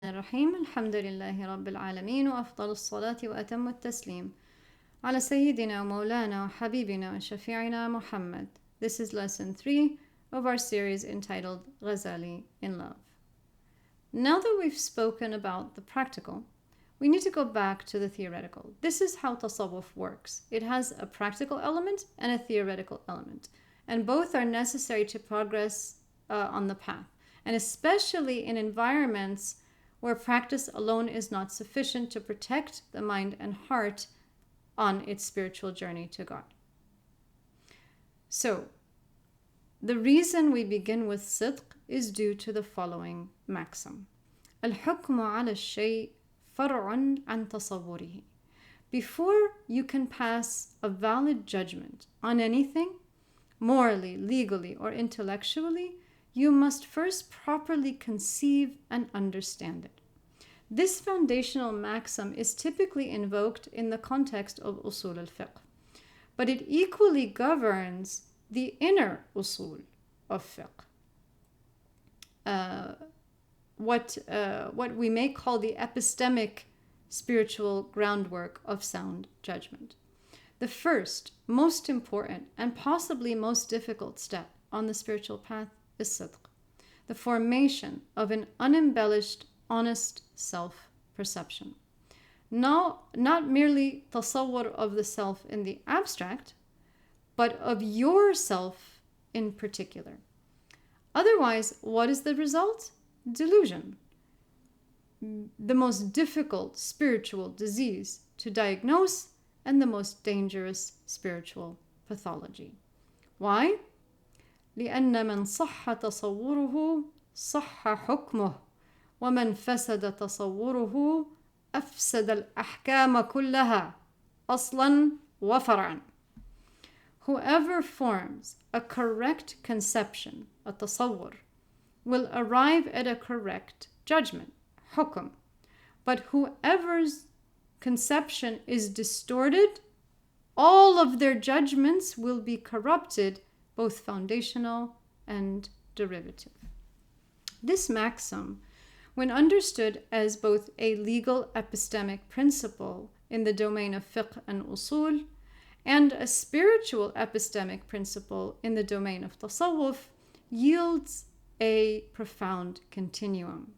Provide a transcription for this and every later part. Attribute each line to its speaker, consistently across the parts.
Speaker 1: الرحيم الحمد لله رب العالمين وأفضل الصلاة وأتم التسليم على سيدنا ومولانا وحبيبنا وشفيعنا Muhammad. This is lesson 3 of our series entitled Ghazali in Love. Now that we've spoken about the practical, we need to go back to the theoretical. This is how tasawwuf works. It has a practical element and a theoretical element, and both are necessary to progress on the path, and especially in environments where practice alone is not sufficient to protect the mind and heart on its spiritual journey to God. So, the reason we begin with sidq is due to the following maxim. الحكم على الشيء فرع عن تصوره. Before you can pass a valid judgment on anything, morally, legally, or intellectually, you must first properly conceive and understand it. This foundational maxim is typically invoked in the context of usūl al-fiqh, but it equally governs the inner usūl of fiqh, what we may call the epistemic spiritual groundwork of sound judgment. The first, most important, and possibly most difficult step on the spiritual path is sidq, the formation of an unembellished, honest self-perception. Not merely tasawwur of the self in the abstract, but of yourself in particular. Otherwise, what is the result? Delusion. The most difficult spiritual disease to diagnose and the most dangerous spiritual pathology. Why? لأن من صح تصوره صح حكمه ومن فسد تصوره أفسد الأحكام كلها أصلا وفرعا. Whoever forms a correct conception, a tasawwur, will arrive at a correct judgment, hukm. But whoever's conception is distorted, all of their judgments will be corrupted, both foundational and derivative. This maxim, when understood as both a legal epistemic principle in the domain of fiqh and usūl, and a spiritual epistemic principle in the domain of tasawwuf, yields a profound continuum.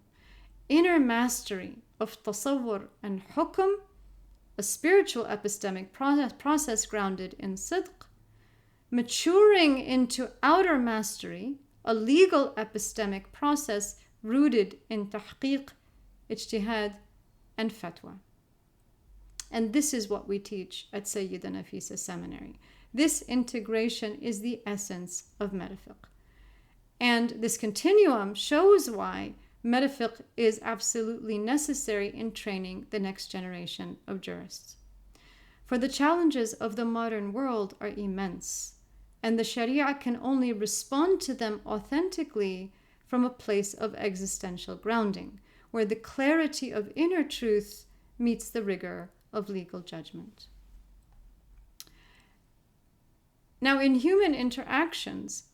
Speaker 1: Inner mastery of tasawwur and hukm, a spiritual epistemic process grounded in sidq, maturing into outer mastery, a legal epistemic process rooted in tahqiq, ijtihad, and fatwa. And this is what we teach at Sayyida Nafisa Seminary. This integration is the essence of metafiqh. And this continuum shows why metafiqh is absolutely necessary in training the next generation of jurists. For the challenges of the modern world are immense, and the Sharia can only respond to them authentically from a place of existential grounding, where the clarity of inner truth meets the rigor of legal judgment. Now, in human interactions,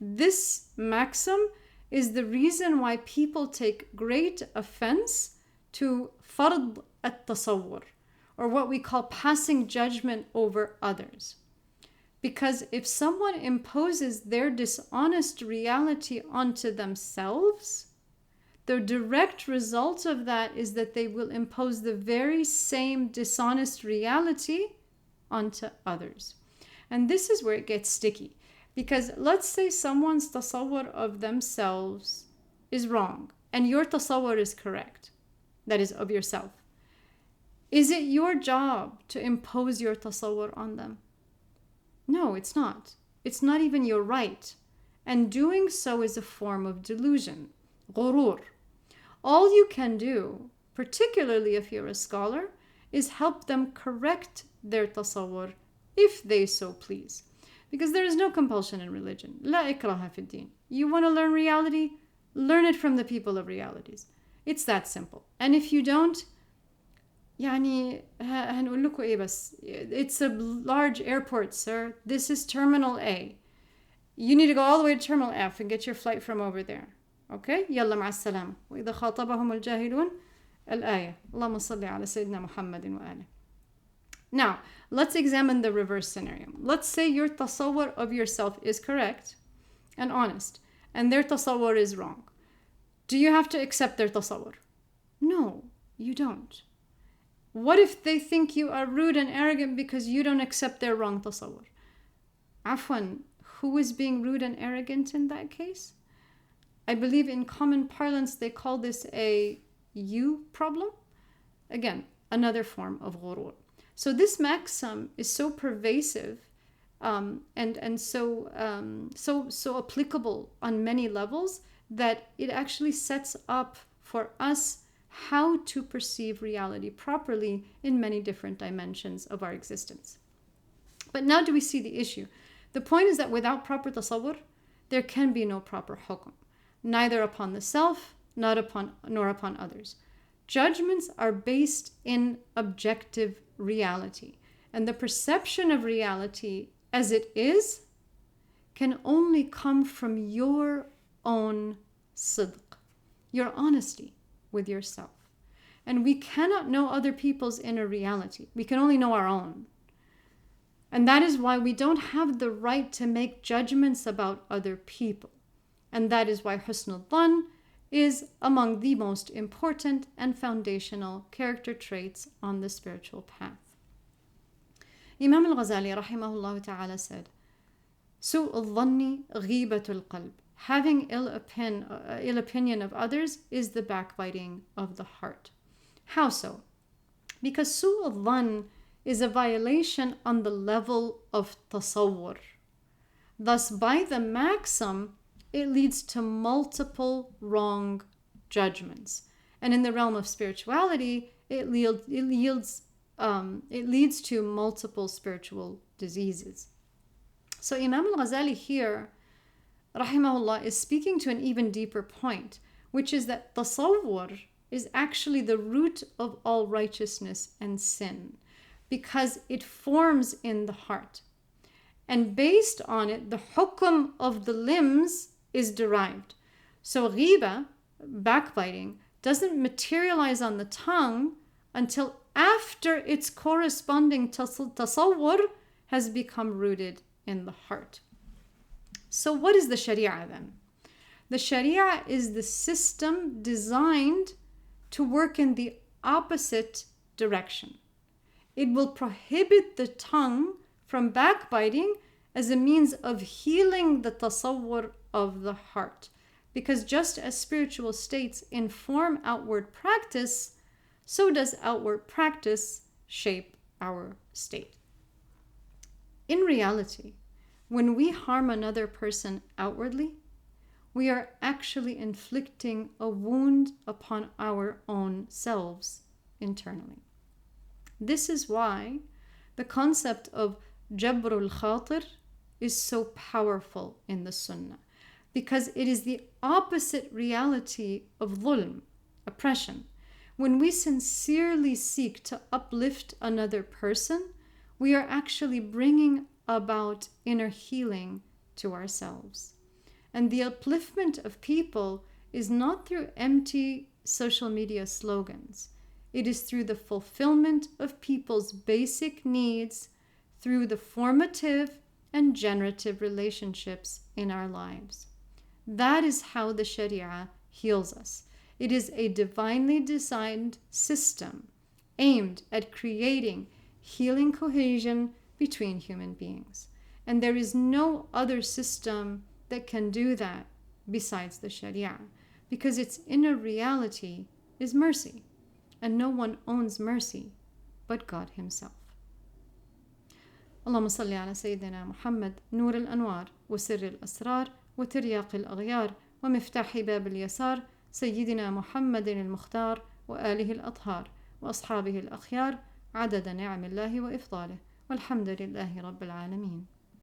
Speaker 1: this maxim is the reason why people take great offense to fard at-tasawwur, or what we call passing judgment over others. Because if someone imposes their dishonest reality onto themselves, the direct result of that is that they will impose the very same dishonest reality onto others. And this is where it gets sticky. Because let's say someone's tasawwur of themselves is wrong, and your tasawwur is correct, that is, of yourself. Is it your job to impose your tasawwur on them? No, it's not. It's not even your right. And doing so is a form of delusion, ghurur. All you can do, particularly if you're a scholar, is help them correct their tasawwur if they so please. Because there is no compulsion in religion. La ikraha fi din. You want to learn reality? Learn it from the people of realities. It's that simple. And if you don't, هنقول لكم إيه بس. It's a large airport, sir. This is Terminal A. You need to go all the way to Terminal F and get your flight from over there. Okay? يلا مع السلامة. وإذا خاطبهم الجاهلون الآية. اللهم صل على سيدنا محمد وآله. Now, let's examine the reverse scenario. Let's say your tasawwur of yourself is correct and honest, and their tasawwur is wrong. Do you have to accept their tasawwur? No, you don't. What if they think you are rude and arrogant because you don't accept their wrong tasawwur? Afwan, who is being rude and arrogant in that case? I believe in common parlance they call this a you problem. Again, another form of ghurur. So this maxim is so pervasive and so applicable on many levels that it actually sets up for us how to perceive reality properly in many different dimensions of our existence. But now do we see the issue? The point is that without proper tasawwur, there can be no proper hukm, neither upon the self, nor upon others. Judgments are based in objective reality, and the perception of reality as it is can only come from your own sidq, your honesty with yourself. And we cannot know other people's inner reality. We can only know our own. And that is why we don't have the right to make judgments about other people. And that is why husnul dhann is among the most important and foundational character traits on the spiritual path. Imam al-Ghazali rahimahullah ta'ala said, Su'ul dhanni ghibatul qalb. Having ill opinion of others is the backbiting of the heart. How so? Because su'ul dhann is a violation on the level of tasawwur. Thus, by the maxim, it leads to multiple wrong judgments. And in the realm of spirituality, it leads to multiple spiritual diseases. So Imam al-Ghazali here, rahimahullah, is speaking to an even deeper point, which is that tasawwur is actually the root of all righteousness and sin, because it forms in the heart. And based on it, the hukm of the limbs is derived. So ghiba, backbiting, doesn't materialize on the tongue until after its corresponding tasawwur has become rooted in the heart. So what is the Sharia then? The Sharia is the system designed to work in the opposite direction. It will prohibit the tongue from backbiting as a means of healing the tasawwur of the heart. Because just as spiritual states inform outward practice, so does outward practice shape our state. In reality, when we harm another person outwardly, we are actually inflicting a wound upon our own selves internally. This is why the concept of jabrul khatir is so powerful in the Sunnah, because it is the opposite reality of dhulm, oppression. When we sincerely seek to uplift another person, we are actually bringing about inner healing to ourselves. And the upliftment of people is not through empty social media slogans. It is through the fulfillment of people's basic needs, through the formative and generative relationships in our lives. That is how the Sharia heals us. It is a divinely designed system aimed at creating healing cohesion between human beings. And there is no other system that can do that besides the Sharia, because its inner reality is mercy, and no one owns mercy but God Himself. اللهم صل على سيدنا محمد نور الأنوار وسر الأسرار وترياق الأغيار ومفتاح باب اليسار سيدنا محمد المختار وآله الأطهار وأصحابه الأخيار عدد نعم الله وإفضاله والحمد لله رب العالمين.